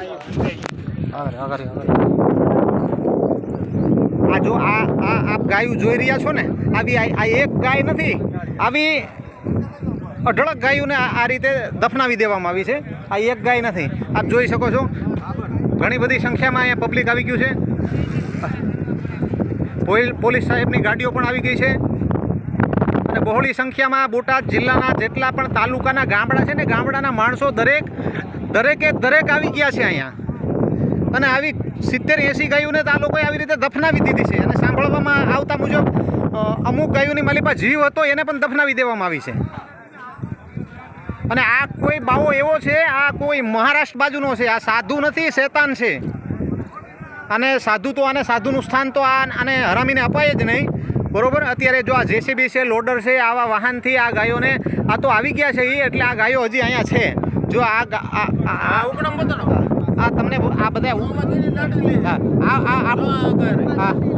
આ જો આપ ગાયું જોઈ રહ્યા છો ને, આવી આ એક ગાય નથી, આવી અઢળક ગાયોને આ રીતે દફનાવી દેવામાં આવી છે. આ એક ગાય નથી, આપ જોઈ શકો છો. ઘણી બધી સંખ્યામાં અહીંયા પબ્લિક આવી ગયું છે. પોલીસ સાહેબની ગાડીઓ પણ આવી ગઈ છે અને બહોળી સંખ્યામાં બોટાદ જિલ્લાના જેટલા પણ તાલુકાના ગામડા છે ને, ગામડાના માણસો દરેકે આવી ગયા છે અહીંયા. અને આવી 70-80 ગાયોને તો આ લોકોએ આવી રીતે દફનાવી દીધી છે. અને સાંભળવામાં આવતા મુજબ અમુક ગાયોની માલિપા જીવ હતો એને પણ દફનાવી દેવામાં આવી છે. અને આ કોઈ બાવો એવો છે, આ કોઈ મહારાષ્ટ્ર બાજુનો છે, આ સાધુ નથી, શેતાન છે. અને સાધુ તો આને સાધુનું સ્થાન તો આને હરામીને અપાય જ નહીં, બરોબર. અત્યારે જો આ જેસીબી છે, લોડર છે, આવા વાહનથી આ ગાયોને આ તો આવી ગયા છે એટલે આ ગાયો હજી અહીંયા છે. જો આ તમને આ બધા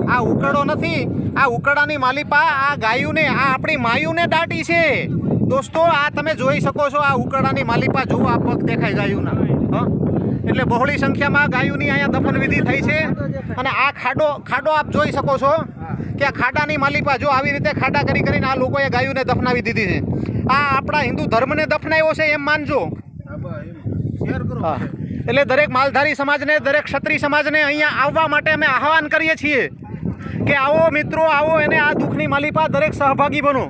આ ઉકરડો નથી, આ ઉકરડાની માલિપા આ ગાયુને, આ આપણી માયુને દાટી છે દોસ્તો. આ તમે જોઈ શકો છો, આ ઉકરડાની માલિપા જુઓ, આ પગ દેખાય ગાયુના. એટલે બહોળી સંખ્યામાં ગાયોની અહીંયા દફન વિધિ થઈ છે. અને આ ખાડો આપ જોઈ શકો છો કે આ ખાડાની માલિપા જો આવી રીતે ખાડા કરીને આ લોકોએ ગાયોને દફનાવી દીધી છે. આ આપણા હિન્દુ ધર્મને દફનાવ્યો છે એમ માનજો. એટલે દરેક માલધારી સમાજને, દરેક ક્ષત્રિય સમાજને અહીંયા આવવા માટે અમે આહવાન કરીએ છીએ કે આવો મિત્રો, આવો એને આ દુઃખની માલિપા દરેક સહભાગી બનો.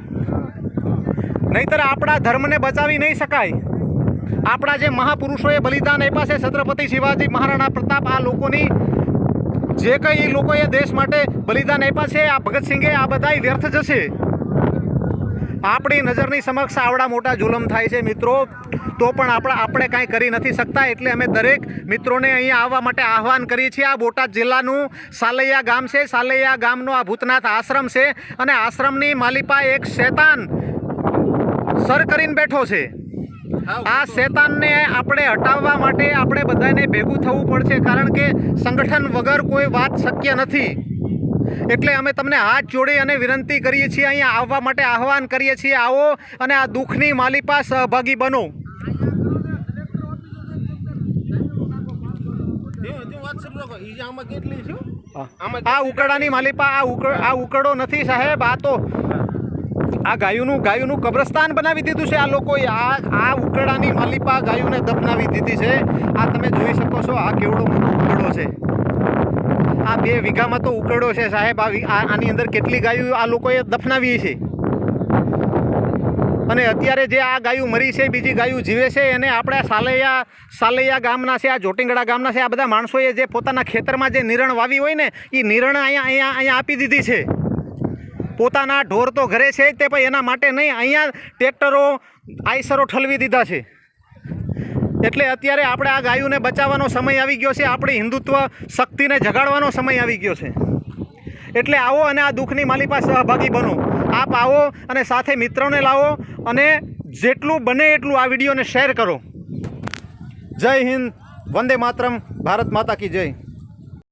નહીંતર આપણા ધર્મને બચાવી નહીં શકાય. આપણા જે મહાપુરુષોએ બલિદાન આપ્યા છે, છત્રપતિ શિવાજી, મહારાણા પ્રતાપ, આ લોકોની જે કંઈ લોકોએ દેશ માટે બલિદાન આપ્યા છે, આ ભગતસિંહે, આ બધા વ્યર્થ જશે. આપણી નજરની સમક્ષ આવડા મોટા જુલમ થાય છે મિત્રો, તો પણ આપણે કાંઈ કરી નથી શકતા. એટલે અમે દરેક મિત્રોને અહીંયા આવવા માટે આહવાન કરીએ છીએ. આ બોટાદ જિલ્લાનું સાલૈયા ગામ છે. સાલૈયા ગામનો આ ભૂતનાથ આશ્રમ છે. અને આશ્રમની માલિપા એક શેતાન સર કરીને બેઠો છે. આ શેતાનને આપણે હટાવવા માટે આપણે બધાને ભેગું થવું પડશે, કારણ કે સંગઠન વગર કોઈ વાત શક્ય નથી. એટલે અમે તમને હાથ જોડી અને વિનંતી કરીએ છીએ, અહીંયા આવવા માટે આહવાન કરીએ છીએ. આવો અને આ દુઃખની માલિપા સહભાગી બનો. આ ઉકરડાની માલિપા, આ ઉકરડો નથી સાહેબ, આ તો આ ગાયોનું કબ્રસ્તાન બનાવી દીધું છે આ લોકોએ. આ ઉકરડાની માલિપા ગાયોને દફનાવી દીધી છે. આ તમે જોઈ શકો છો, આ કેવડો મોટો ઉકરડો છે. આ 2 વીઘામાં તો ઉકરડો છે સાહેબ. આની અંદર કેટલી ગાયો આ લોકોએ દફનાવી છે. અને અત્યારે જે આ ગાયું મરી છે, બીજી ગાયું જીવે છે, એને આપણે સાલૈયા ગામના છે, આ જોટિંગડા ગામના છે, આ બધા માણસોએ જે પોતાના ખેતરમાં જે નિરણ વાવી હોય ને, એ નિરણ અહીંયા આપી દીધી છે. પોતાના ઢોર તો ઘરે છે જ તે, પણ એના માટે નહીં, અહીંયા ટ્રેક્ટરો, આઈસરો ઠલવી દીધા છે. એટલે અત્યારે આપણે આ ગાયોને બચાવવાનો સમય આવી ગયો છે. આપણી હિન્દુત્વ શક્તિને જગાડવાનો સમય આવી ગયો છે. એટલે આવો અને આ દુઃખની માલિપા સહભાગી બનો. આપ આવો અને સાથે મિત્રોને લાવો અને જેટલું બને એટલું આ વિડીયોને શેર કરો. જય હિન્દ, વંદે માતરમ, ભારત માતા કી જય.